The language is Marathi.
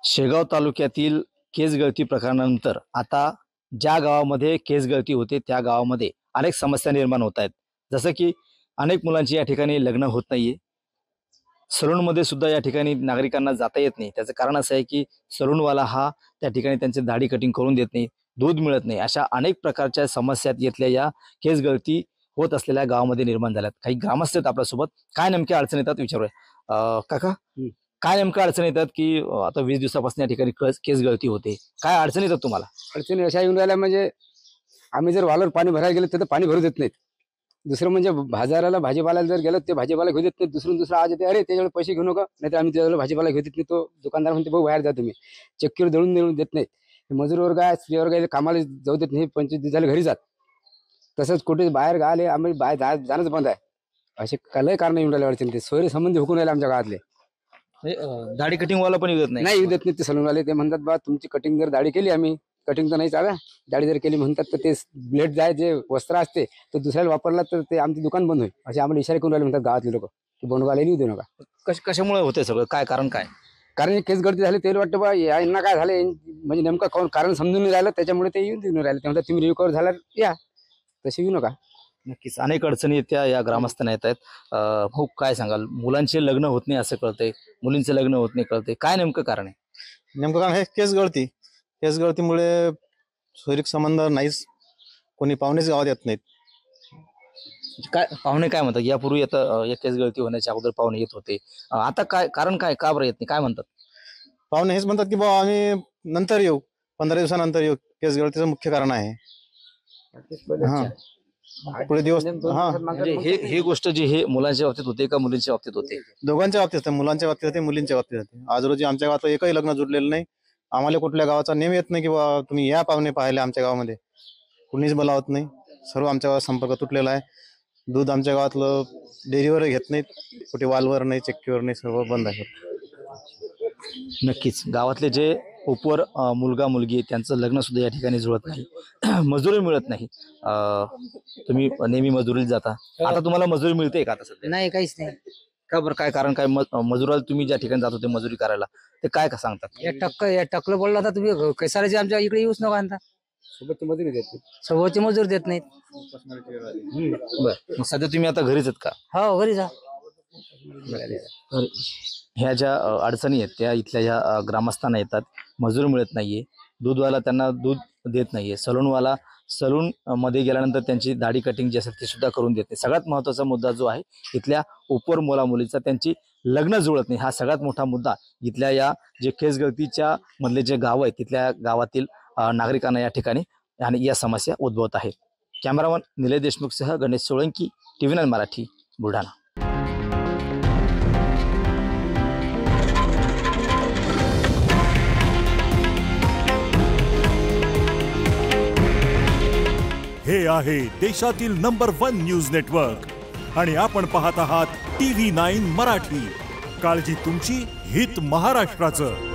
शेगाव तालुक्यातील केस गळती प्रकरणानंतर आता ज्या गावामध्ये केस गळती होते त्या गावामध्ये अनेक समस्या निर्माण होत आहेत। जसं की अनेक मुलांची या ठिकाणी लग्न होत नाहीये। सलूनमध्ये सुद्धा या ठिकाणी नागरिकांना जाता येत नाही। त्याचं कारण असं आहे की सलूनवाला हा त्या ठिकाणी त्यांचे दाढी कटिंग करून देत नाही, दूध मिळत नाही। अशा अनेक प्रकारच्या समस्या येथल्या या केस गळती होत असलेल्या गावामध्ये निर्माण झाल्यात। काही ग्रामस्थ आहेत आपल्यासोबत, काय नेमक्या अडचणी येतात विचारूया। काका, काय नेमक्या अडचणी येतात की आता 20 दिवसापासून या ठिकाणी केस गळती होते, काय अडचणी येतात तुम्हाला? अडचणी अशा येऊन राहिल्या म्हणजे आम्ही जर वालावर पाणी भरायला गेलो तर पाणी भरू देत नाहीत। दुसरं म्हणजे बाजाराला भाजीपाला जर गेलो ते भाजीपाला घेऊ देत नाही। दुसरं आज येते, अरे त्याच्याकडे पैसे घेऊ नका, नाहीतर आम्ही त्याच्याकडे भाजीपाला घेऊ देत नाही। तो दुकानदार म्हणते भाऊ बाहेर जा तुम्ही, चक्कीवर दळून देत नाहीत। मजूर वर्ग आहे, स्त्री वर्ग आहे, कामाला जाऊ देत नाही। 25 दिवस झाले घरी जात। तसंच कुठे बाहेर गाले आम्ही बाहेर जाणंच बंद आहे। असे काही कारण येऊन राहिले अडचणी। ते सोयरे संबंधी हुकून राहिले आमच्या गावातले। दाढी कटिंग वाला पण येऊ देत नाही येऊ देत नाही ते सलूनवाले। ते म्हणतात बा तुमची कटिंग जर दाढी केली, आम्ही कटिंग तर नाही चालत, दाढी जर केली म्हणतात तर ते ब्लेड जाय जे वस्त्र असते तो दुसऱ्याला वापरला तर ते आमचं दुकान बंद होईल, असे आम्हाला इशारे करून राहिले म्हणतात गावातले लोक की बनवायला येऊ देऊ नका। कशामुळे होते सगळं, काय कारण काय? कारण हे केस गळती झाले ते वाटतं बा यांना काय झाले, म्हणजे नेमकं कोण कारण समजून नाही राहिलं, त्याच्यामुळे ते येऊन देऊन राहिले। ते म्हणतात तुम्ही रिकवर झाल्यावर या, तसे येऊ नका। नक्कीच अनेक अडचणी येत्या या ग्रामस्थांना येत आहेत। भाऊ काय सांगाल, मुलांचे लग्न होत नाही असं कळतंय, मुलींचे लग्न होत नाही कळतंय, काय नेमकं कारण आहे? नेमकं कारण हे केस गळतीमुळे सोयरीक संबंध नाहीच, कोणी पाहुणेच गावात येत नाहीत। काय पाहुणे काय म्हणतात? यापूर्वी आता या केस गळती होण्याच्या अगोदर पाहुणे येत होते, आता काय कारण, काय का बरं येत नाही, काय म्हणतात? पाहुणे हेच म्हणतात की बाबा आम्ही नंतर येऊ, 15 दिवसानंतर येऊ। केस गळतीचं मुख्य कारण आहे। पुढे दिवस म्हणजे हे गोष्ट जी हे मुलांच्या बाबतीत होते का मुलींच्या बाबतीत होते? दोघांच्या बाबतीत होते, मुलांच्या बाबतीत होते, मुलींच्या बाबतीत होते। आज रोजी आमच्या गावात एकही लग्न जुडलेलं नाही। आम्हाला कुठल्या गावाचा नेम येत नाही की बाबा तुम्ही या पाहुणे पाहिले आमच्या गावामध्ये, कुणीच बोलावत नाही। सर्व आमच्या गावात संपर्क तुटलेला आहे। दूध आमच्या गावातलं डेअरीवर घेत नाहीत, कुठे वालवर नाही, चक्कीवर नाही, सर्व बंद आहे। नक्कीच गावातले जे उपवर मुलगा मुलगी त्यांचं लग्न सुद्धा या ठिकाणी जुळत नाही, मजुरी मिळत नाही। तुम्ही नेहमी मजुरीला जाता, आता तुम्हाला मजुरी मिळते का आता सध्या? नाही, काहीच नाही। का बरं, काय कारण काय? मजुराला तुम्ही ज्या ठिकाणी जात होते मजुरी करायला ते काय का सांगतात? या टक्कल बोलला होता तुम्ही, कैसाराचे आमच्या इकडे येऊच नका आणता, सोबतची मजुरी देत नाही, सोबतची मजूर देत नाहीत। मग सध्या तुम्ही आता घरीच आहेत का? हो, घरी जा। ह्या ज्या अडचणी आहेत त्या इथल्या ज्या ग्रामस्थांना येतात, मजूर मिळत नाहीये, दूधवाला त्यांना दूध देत नाहीये, सलूनवाला सलून मध्ये गेल्यानंतर त्यांची दाढी कटिंग जी असेल ती सुद्धा करून देत नाही। सगळ्यात महत्त्वाचा मुद्दा जो आहे इथल्या उपवर मुला मुलीचा त्यांची लग्न जुळत नाही, हा सगळ्यात मोठा मुद्दा इथल्या या जे केस गळतीच्या मधले जे गाव आहेत तिथल्या गावातील नागरिकांना या ठिकाणी आणि या समस्या उद्भवत आहेत। कॅमेरामन निलेश देशमुखसह गणेश सोळंकी, TV9 मराठी, बुलढाणा। हे आहे देशातील नंबर 1 न्यूज नेटवर्क आणि आपण पाहत आहात TV9 मराठी। काळजी तुमची, हित महाराष्ट्राचं।